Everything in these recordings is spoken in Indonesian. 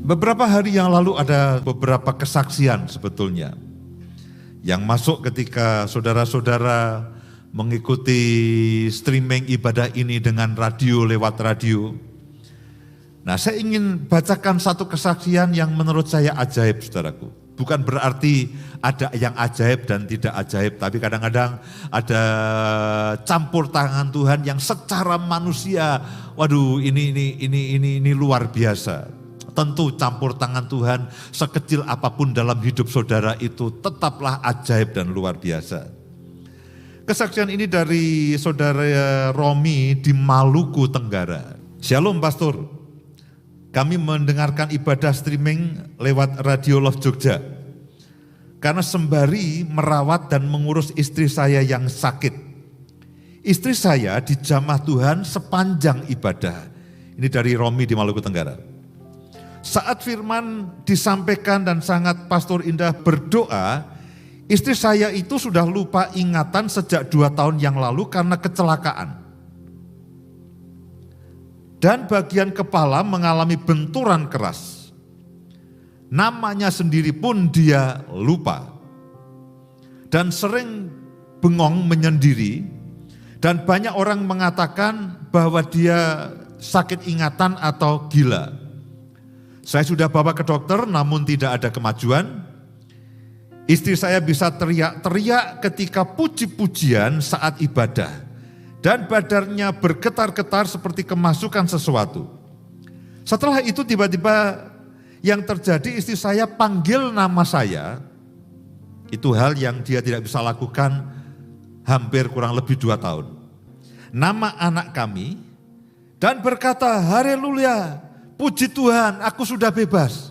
Beberapa hari yang lalu ada beberapa kesaksian sebetulnya yang masuk ketika saudara-saudara mengikuti streaming ibadah ini dengan radio, lewat radio. Nah, saya ingin bacakan satu kesaksian yang menurut saya ajaib, saudaraku. Bukan berarti ada yang ajaib dan tidak ajaib, tapi kadang-kadang ada campur tangan Tuhan yang secara manusia, waduh ini luar biasa. Tentu campur tangan Tuhan sekecil apapun dalam hidup saudara itu tetaplah ajaib dan luar biasa. Kesaksian ini dari saudara Romi di Maluku Tenggara. Shalom Pastor, kami mendengarkan ibadah streaming lewat Radio Love Jogja. Karena sembari merawat dan mengurus istri saya yang sakit. Istri saya dijamah Tuhan sepanjang ibadah. Ini dari Romi di Maluku Tenggara. Saat firman disampaikan dan sangat Pastor Indah berdoa, istri saya itu sudah lupa ingatan sejak 2 tahun yang lalu karena kecelakaan. Dan bagian kepala mengalami benturan keras. Namanya sendiri pun dia lupa. Dan sering bengong menyendiri. Dan banyak orang mengatakan bahwa dia sakit ingatan atau gila. Saya sudah bawa ke dokter namun tidak ada kemajuan. Istri saya bisa teriak-teriak ketika puji-pujian saat ibadah. Dan badannya bergetar-getar seperti kemasukan sesuatu. Setelah itu tiba-tiba yang terjadi istri saya panggil nama saya. Itu hal yang dia tidak bisa lakukan hampir kurang lebih 2 tahun. Nama anak kami dan berkata, haleluya. Puji Tuhan, aku sudah bebas.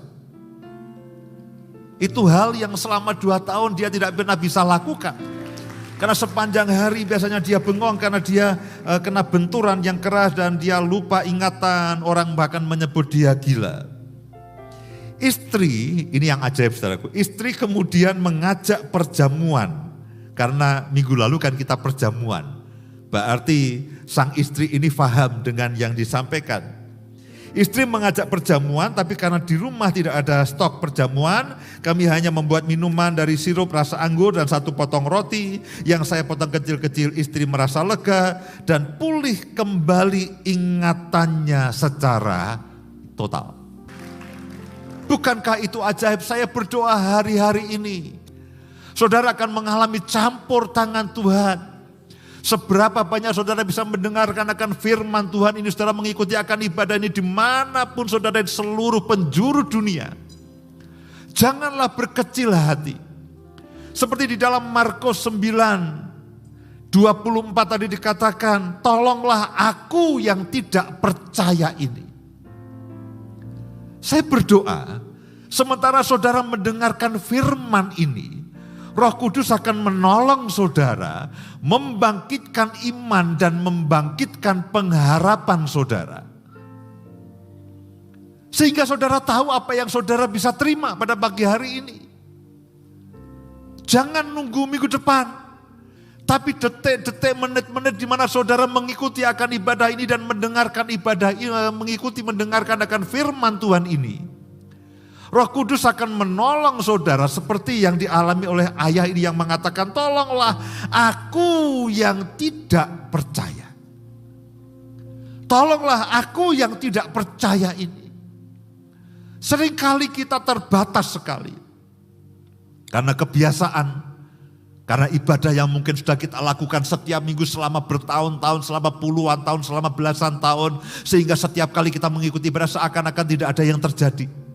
Itu hal yang selama 2 tahun dia tidak pernah bisa lakukan. Karena sepanjang hari biasanya dia bengong karena dia kena benturan yang keras dan dia lupa ingatan. Orang bahkan menyebut dia gila. Istri, ini yang ajaib saudaraku. Istri kemudian mengajak perjamuan. Karena minggu lalu kan kita perjamuan. Berarti sang istri ini paham dengan yang disampaikan. Istri mengajak perjamuan, tapi karena di rumah tidak ada stok perjamuan, kami hanya membuat minuman dari sirup rasa anggur dan 1 potong roti yang saya potong kecil-kecil. Istri merasa lega dan pulih kembali ingatannya secara total. Bukankah itu ajaib? Saya berdoa hari-hari ini. Saudara akan mengalami campur tangan Tuhan. Seberapa banyak saudara bisa mendengarkan akan firman Tuhan ini, saudara mengikuti akan ibadah ini dimanapun saudara di seluruh penjuru dunia. Janganlah berkecil hati. Seperti di dalam Markus 9, 24 tadi dikatakan, tolonglah aku yang tidak percaya ini. Saya berdoa, sementara saudara mendengarkan firman ini, Roh Kudus akan menolong saudara, membangkitkan iman dan membangkitkan pengharapan saudara. Sehingga saudara tahu apa yang saudara bisa terima pada pagi hari ini. Jangan nunggu minggu depan, tapi detik-detik, menit-menit di mana saudara mengikuti akan ibadah ini dan mendengarkan mendengarkan akan firman Tuhan ini. Roh Kudus akan menolong saudara seperti yang dialami oleh ayah ini yang mengatakan, tolonglah aku yang tidak percaya. Tolonglah aku yang tidak percaya ini. Seringkali kita terbatas sekali. Karena kebiasaan, karena ibadah yang mungkin sudah kita lakukan setiap minggu selama bertahun-tahun, selama puluhan tahun, selama belasan tahun. Sehingga setiap kali kita mengikuti ibadah seakan-akan tidak ada yang terjadi.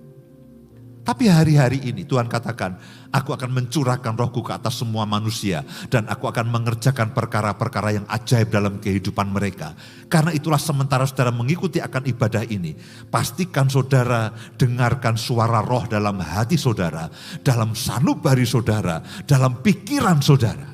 Tapi hari-hari ini Tuhan katakan, aku akan mencurahkan rohku ke atas semua manusia. Dan aku akan mengerjakan perkara-perkara yang ajaib dalam kehidupan mereka. Karena itulah sementara saudara mengikuti akan ibadah ini, pastikan saudara dengarkan suara roh dalam hati saudara, dalam sanubari saudara, dalam pikiran saudara.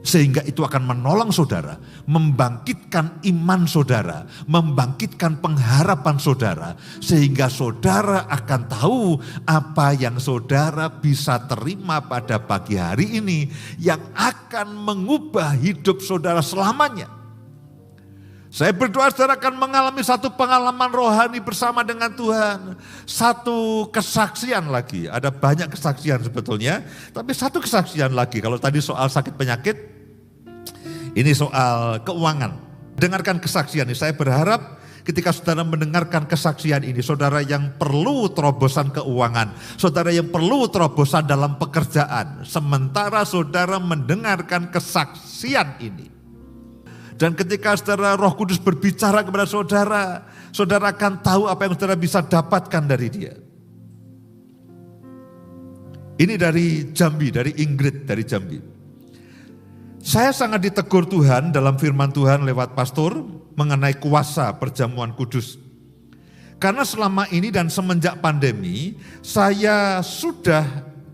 Sehingga itu akan menolong saudara, membangkitkan iman saudara, membangkitkan pengharapan saudara. Sehingga saudara akan tahu apa yang saudara bisa terima pada pagi hari ini yang akan mengubah hidup saudara selamanya. Saya berdoa saudara akan mengalami satu pengalaman rohani bersama dengan Tuhan. Satu kesaksian lagi, ada banyak kesaksian sebetulnya, tapi satu kesaksian lagi. Kalau tadi soal sakit penyakit, ini soal keuangan. Dengarkan kesaksian ini, saya berharap ketika saudara mendengarkan kesaksian ini, saudara yang perlu terobosan keuangan, saudara yang perlu terobosan dalam pekerjaan, sementara saudara mendengarkan kesaksian ini. Dan ketika saudara Roh Kudus berbicara kepada saudara, saudara akan tahu apa yang saudara bisa dapatkan dari dia. Ini dari Jambi, dari Ingrid dari Jambi. Saya sangat ditegur Tuhan dalam firman Tuhan lewat pastor mengenai kuasa perjamuan kudus. Karena selama ini dan semenjak pandemi, saya sudah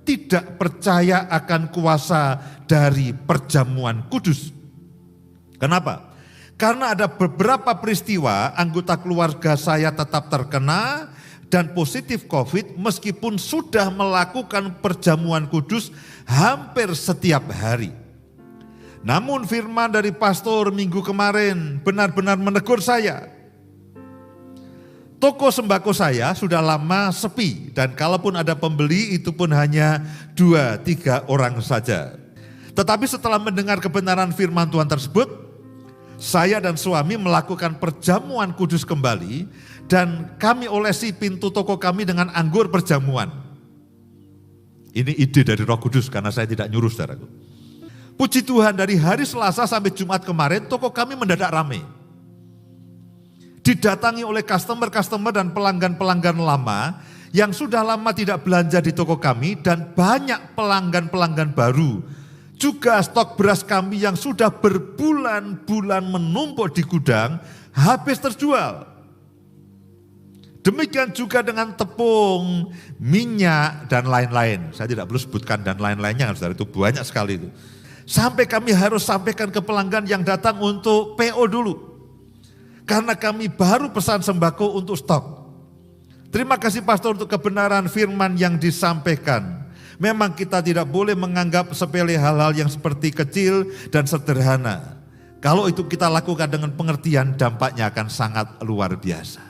tidak percaya akan kuasa dari perjamuan kudus. Kenapa? Karena ada beberapa peristiwa anggota keluarga saya tetap terkena dan positif COVID meskipun sudah melakukan perjamuan kudus hampir setiap hari. Namun firman dari pastor minggu kemarin benar-benar menegur saya. Toko sembako saya sudah lama sepi dan kalaupun ada pembeli itu pun hanya 2-3 orang saja. Tetapi setelah mendengar kebenaran firman Tuhan tersebut, saya dan suami melakukan perjamuan kudus kembali dan kami olesi pintu toko kami dengan anggur perjamuan. Ini ide dari Roh Kudus karena saya tidak nyuruh saudaraku. Puji Tuhan dari hari Selasa sampai Jumat kemarin toko kami mendadak ramai. Didatangi oleh customer-customer dan pelanggan-pelanggan lama yang sudah lama tidak belanja di toko kami dan banyak pelanggan-pelanggan baru. Juga stok beras kami yang sudah berbulan-bulan menumpuk di gudang habis terjual. Demikian juga dengan tepung, minyak, dan lain-lain. Saya tidak perlu sebutkan dan lain-lainnya, saudara, itu banyak sekali itu. Sampai kami harus sampaikan ke pelanggan yang datang untuk PO dulu. Karena kami baru pesan sembako untuk stok. Terima kasih pastor untuk kebenaran firman yang disampaikan. Memang kita tidak boleh menganggap sepele hal-hal yang seperti kecil dan sederhana. Kalau itu kita lakukan dengan pengertian, dampaknya akan sangat luar biasa.